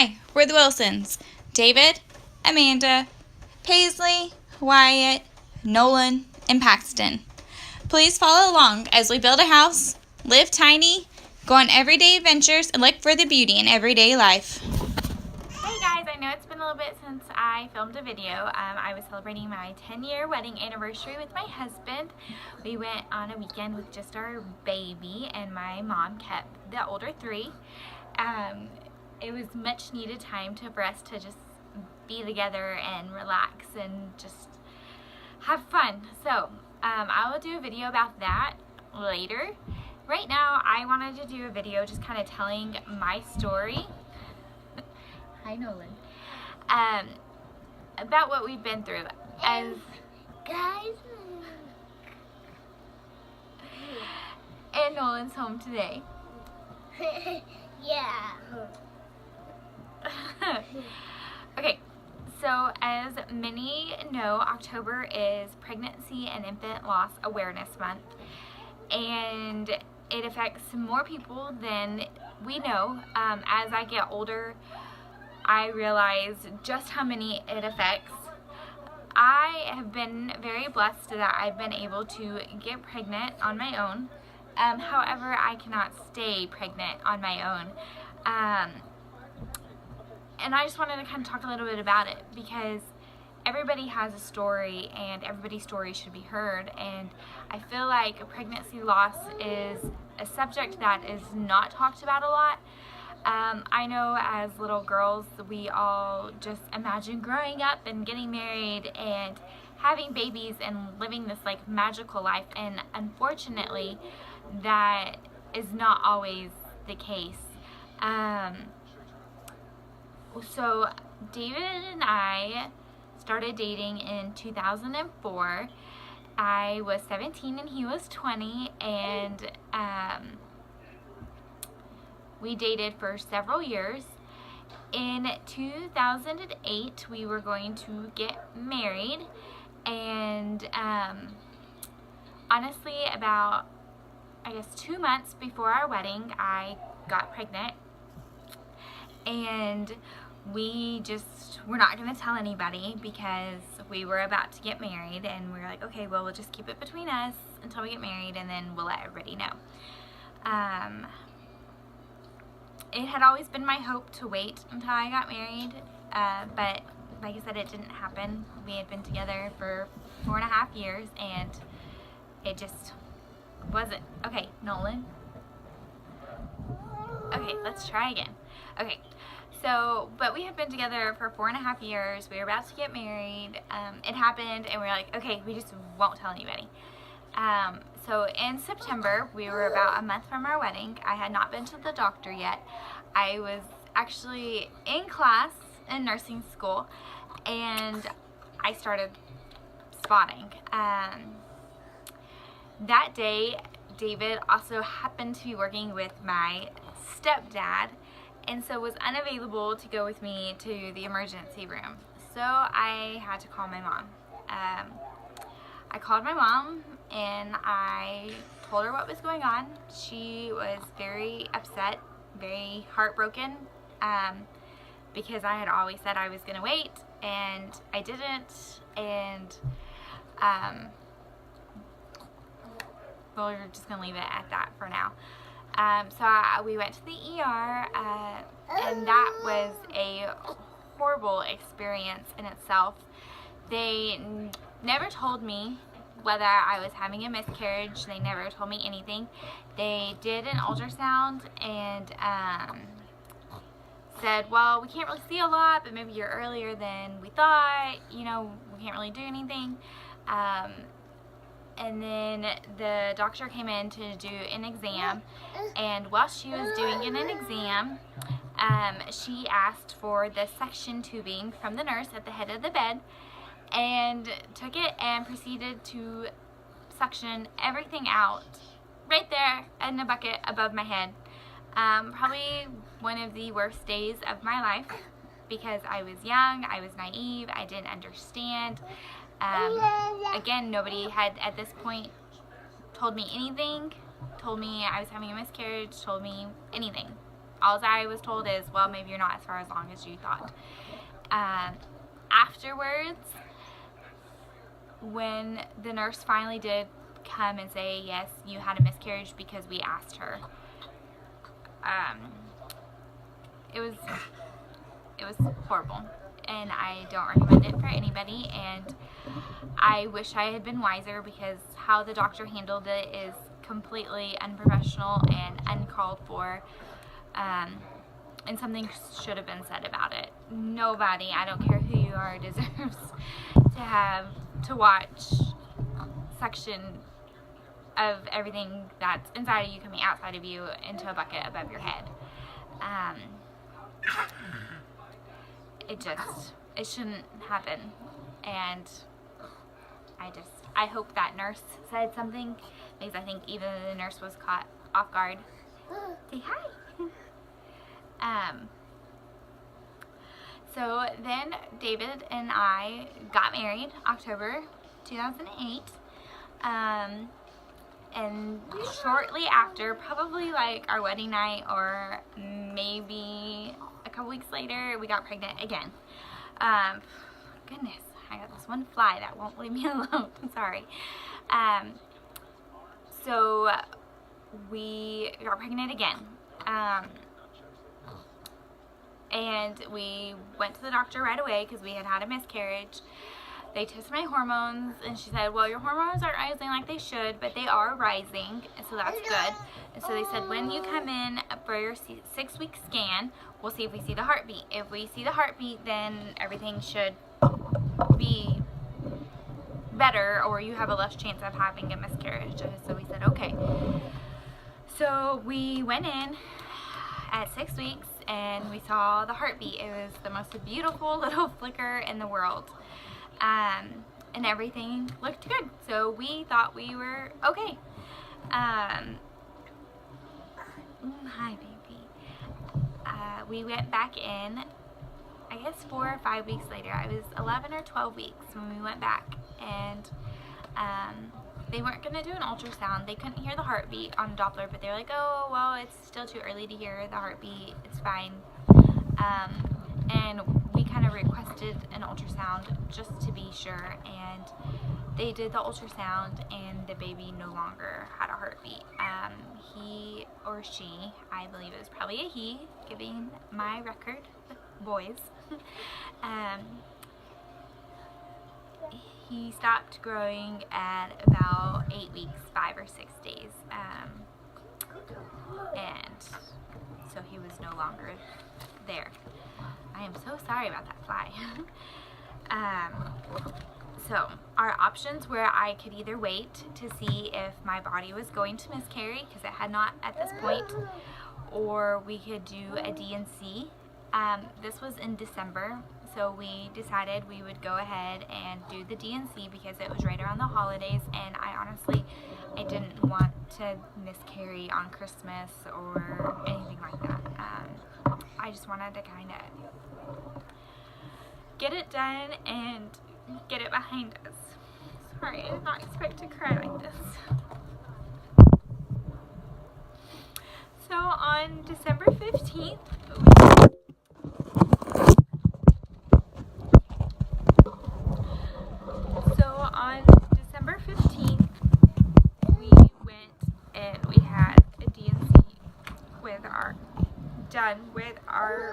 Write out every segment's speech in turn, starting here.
Hi, we're the Wilsons. David, Amanda, Paisley, Wyatt, Nolan, and Paxton. Please follow along as we build a house, live tiny, go on everyday adventures, and look for the beauty in everyday life. Hey guys, I know it's been a little bit since I filmed a video. I was celebrating my 10-year wedding anniversary with my husband. We went on a weekend with just our baby, and my mom kept the older three. It was much needed time for us to just be together and relax and just have fun. So I will do a video about that later. Right now I wanted to do a video just kind of telling my story. Hi Nolan. About what we've been through as guys. And Nolan's home today. Yeah. Okay, so as many know, October is Pregnancy and Infant Loss Awareness Month, and it affects more people than we know. As I get older, I realize just how many it affects. I have been very blessed that I've been able to get pregnant on my own. However, I cannot stay pregnant on my own. And I just wanted to kind of talk a little bit about it because everybody has a story and everybody's story should be heard. And I feel like pregnancy loss is a subject that is not talked about a lot. I know as little girls, we all just imagine growing up and getting married and having babies and living this like magical life. And unfortunately, that is not always the case. So David and I started dating in 2004. I was 17 and he was 20, and we dated for several years. In 2008, we were going to get married, and honestly, about, I guess, 2 months before our wedding, I got pregnant, and we just were not going to tell anybody because we were about to get married, and we were like, okay, well, we'll just keep it between us until we get married, and then we'll let everybody know. It had always been my hope to wait until I got married, but like I said, it didn't happen. We had been together for 4.5 years, and it just wasn't. Okay, Nolan. Okay, let's try again. Okay, so, but we had been together for 4.5 years. We were about to get married. It happened, and we were like, okay, we just won't tell anybody. So in September, we were about a month from our wedding. I had not been to the doctor yet. I was actually in class in nursing school, and I started spotting. That day, David also happened to be working with my stepdad, and so was unavailable to go with me to the emergency room. So I had to call my mom. I called my mom and I told her what was going on. She was very upset, very heartbroken, because I had always said I was going to wait, and I didn't, and well, we're just going to leave it at that for now. So we went to the ER, and that was a horrible experience in itself. They never told me whether I was having a miscarriage. They never told me anything. They did an ultrasound and said, well, we can't really see a lot, but maybe you're earlier than we thought. You know, we can't really do anything. And then the doctor came in to do an exam, and while she was doing an exam, she asked for the suction tubing from the nurse at the head of the bed, and took it and proceeded to suction everything out right there in a bucket above my head. Probably one of the worst days of my life because I was young, I was naive, I didn't understand. Again, nobody had at this point told me anything, told me I was having a miscarriage, told me anything. All I was told is, well, maybe you're not as far along as you thought. Afterwards, when the nurse finally did come and say, yes, you had a miscarriage because we asked her, it was horrible, and I don't recommend it for anybody, and I wish I had been wiser, because how the doctor handled it is completely unprofessional and uncalled for, and something should have been said about it. Nobody, I don't care who you are, deserves to have to watch suction of everything that's inside of you coming outside of you into a bucket above your head. It shouldn't happen, and I hope that nurse said something, because I think even the nurse was caught off guard. Say hi. So then David and I got married October 2008. And shortly after, probably like our wedding night or maybe a couple weeks later, we got pregnant again. Goodness, I got this one fly that won't leave me alone. Sorry. So we got pregnant again. And we went to the doctor right away because we had had a miscarriage. They tested my hormones, and she said, well, your hormones aren't rising like they should, but they are rising, so that's good. And so they said, when you come in for your 6-week scan, we'll see if we see the heartbeat. If we see the heartbeat, then everything should be better, or you have a less chance of having a miscarriage. So we said, okay. So we went in at 6 weeks, and we saw the heartbeat. It was the most beautiful little flicker in the world. And everything looked good, so we thought we were okay. Hi, baby. We went back in, I guess 4 or 5 weeks later. I was 11 or 12 weeks when we went back, and they weren't going to do an ultrasound. They couldn't hear the heartbeat on Doppler, but they were like, oh, well, it's still too early to hear the heartbeat. It's fine. And we kind of requested an ultrasound just to be sure, and they did the ultrasound, and the baby no longer had a heartbeat. He or she, I believe it was probably a he, giving my record with boys, he stopped growing at about 8 weeks, 5 or 6 days, and so he was no longer there. I am so sorry about that fly. So our options were, I could either wait to see if my body was going to miscarry, because it had not at this point, or we could do a D&C. This was in December, so we decided we would go ahead and do the D&C because it was right around the holidays, and I didn't want to miscarry on Christmas or anything like that. I just wanted to kind of get it done and get it behind us. Sorry, I did not expect to cry like this. So on December 15th, we went and we had a D&C with our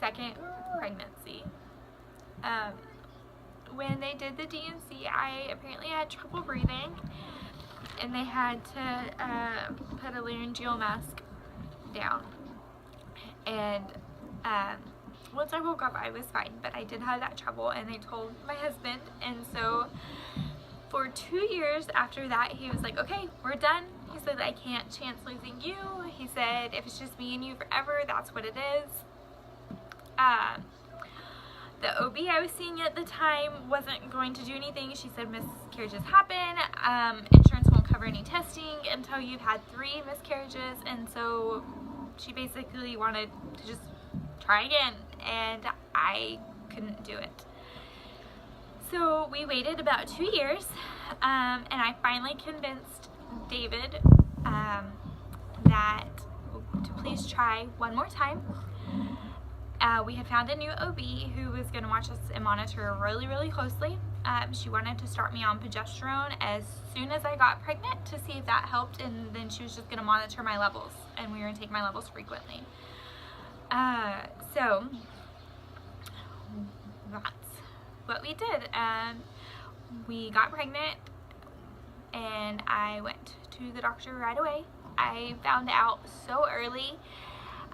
second pregnancy. When they did the D&C, I apparently had trouble breathing, and they had to put a laryngeal mask down. And once I woke up, I was fine, but I did have that trouble, and they told my husband, and so for 2 years after that, he was like, okay, we're done. He said, I can't chance losing you. He said, if it's just me and you forever, that's what it is. The OB I was seeing at the time wasn't going to do anything. She said miscarriages happen. Insurance won't cover any testing until you've had 3 miscarriages, and so she basically wanted to just try again, and I couldn't do it. So we waited about 2 years, and I finally convinced David that to please try one more time. We had found a new OB who was going to watch us and monitor really, really closely. She wanted to start me on progesterone as soon as I got pregnant to see if that helped, and then she was just going to monitor my levels, and we were going to take my levels frequently. So that's what we did. We got pregnant, and I went to the doctor right away. I found out so early.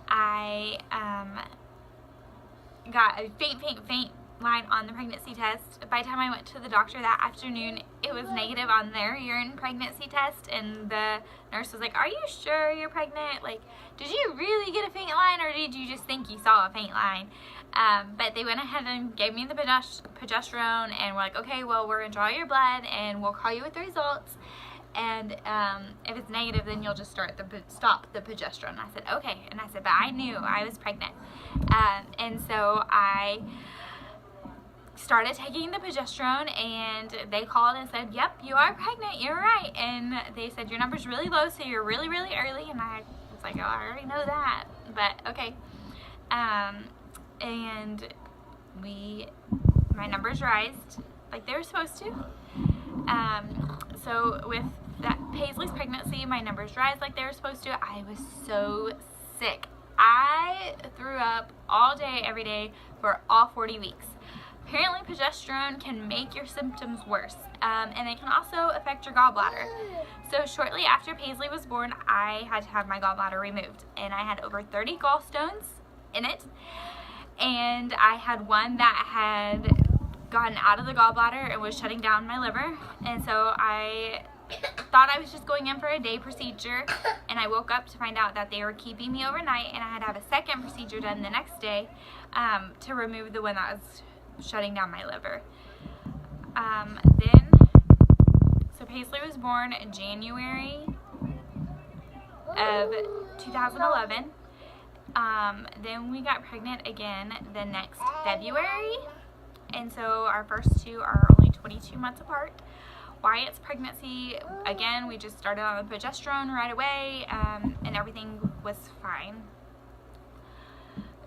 I got a faint line on the pregnancy test. By the time I went to the doctor that afternoon, it was negative on their urine pregnancy test, and the nurse was like, "Are you sure you're pregnant? Like, did you really get a faint line, or did you just think you saw a faint line?" But they went ahead and gave me the progesterone, and were like, "Okay, well, we're gonna draw your blood, and we'll call you with the results. And if it's negative, then you'll just stop the progesterone." And I said, "Okay." And I said, but I knew I was pregnant. And so I started taking the progesterone, and they called and said, "Yep, you are pregnant, you're right." And they said, "Your number's really low, so you're really, really early." And I was like, "Oh, I already know that, but okay." And my numbers rised like they were supposed to. So with that Paisley's pregnancy, my numbers rise like they were supposed to. I was so sick. I threw up all day, every day for all 40 weeks. Apparently progesterone can make your symptoms worse, and it can also affect your gallbladder. So shortly after Paisley was born, I had to have my gallbladder removed, and I had over 30 gallstones in it, and I had one that had gotten out of the gallbladder and was shutting down my liver. And so I thought I was just going in for a day procedure, and I woke up to find out that they were keeping me overnight, and I had to have a second procedure done the next day to remove the one that was shutting down my liver. So Paisley was born in January of 2011. Then we got pregnant again the next February. And so our first two are only 22 months apart. Wyatt's pregnancy, again, we just started on the progesterone right away, and everything was fine.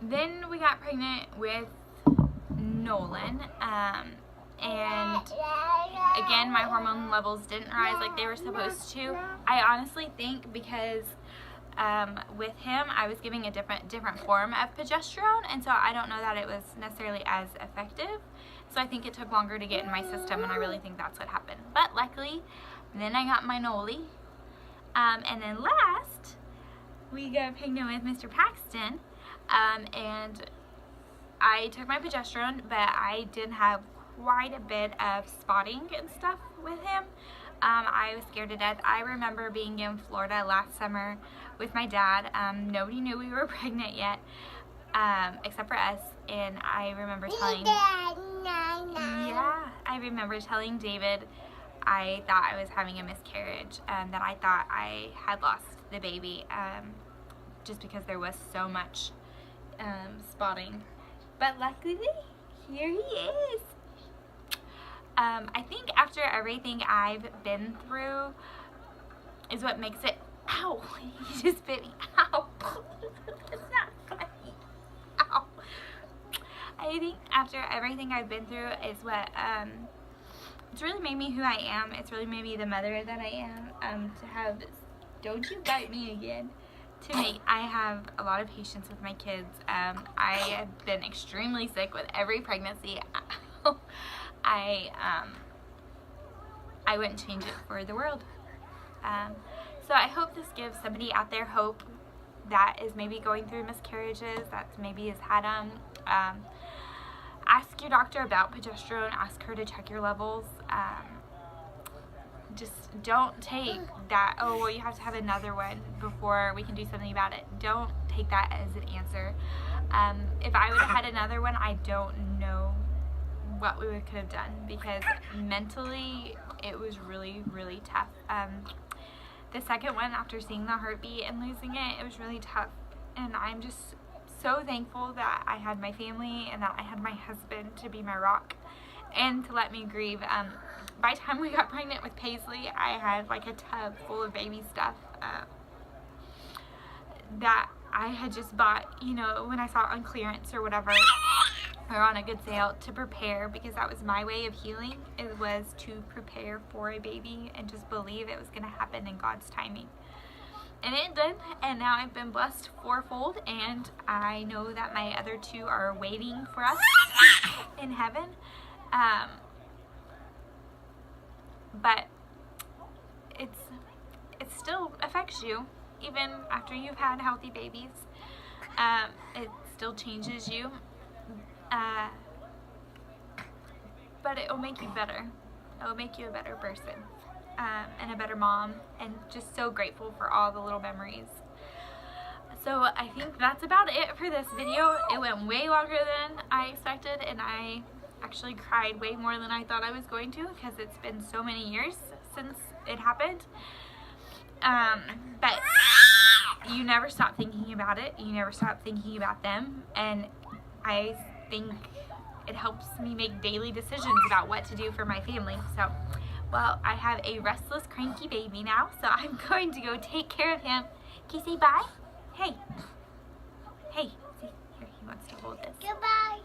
Then we got pregnant with Nolan, and again, my hormone levels didn't rise like they were supposed to. I honestly think because with him, I was giving a different form of progesterone, and so I don't know that it was necessarily as effective. So I think it took longer to get in my system, and I really think that's what happened. But luckily, then I got my Noli. And then last, we got pregnant with Mr. Paxton, and I took my progesterone, but I did have quite a bit of spotting and stuff with him. I was scared to death. I remember being in Florida last summer with my dad. Nobody knew we were pregnant yet, except for us. And I remember telling David I thought I was having a miscarriage, that I thought I had lost the baby, just because there was so much spotting. But luckily, here he is. I think after everything I've been through is what makes it, ow, he just bit me, ow, it's not funny, ow. I think after everything I've been through is what, it's really made me who I am. It's really made me the mother that I am, to have, don't you bite me again, I have a lot of patience with my kids. I have been extremely sick with every pregnancy. I wouldn't change it for the world. So I hope this gives somebody out there hope that is maybe going through miscarriages, that maybe has had them. Ask your doctor about progesterone. Ask her to check your levels. Just don't take that, "Oh, well, you have to have another one before we can do something about it." Don't take that as an answer. If I would have had another one, I don't know what we could have done, because mentally it was really, really tough. The second one, after seeing the heartbeat and losing it, it was really tough, and I'm just so thankful that I had my family and that I had my husband to be my rock and to let me grieve. By the time we got pregnant with Paisley, I had like a tub full of baby stuff that I had just bought, you know, when I saw it on clearance or whatever, or on a good sale, to prepare, because that was my way of healing. It was to prepare for a baby and just believe it was going to happen in God's timing. And it did, and now I've been blessed fourfold, and I know that my other two are waiting for us in heaven. But it still affects you, even after you've had healthy babies. It still changes you, but it will make you better. It will make you a better person, and a better mom, and just so grateful for all the little memories. So I think that's about it for this video. It went way longer than I expected, and I actually cried way more than I thought I was going to, because it's been so many years since it happened. But you never stop thinking about it. You never stop thinking about them. And I think it helps me make daily decisions about what to do for my family. So, well, I have a restless, cranky baby now, so I'm going to go take care of him. Can you say bye? Hey. Hey. See, here, he wants to hold this. Goodbye.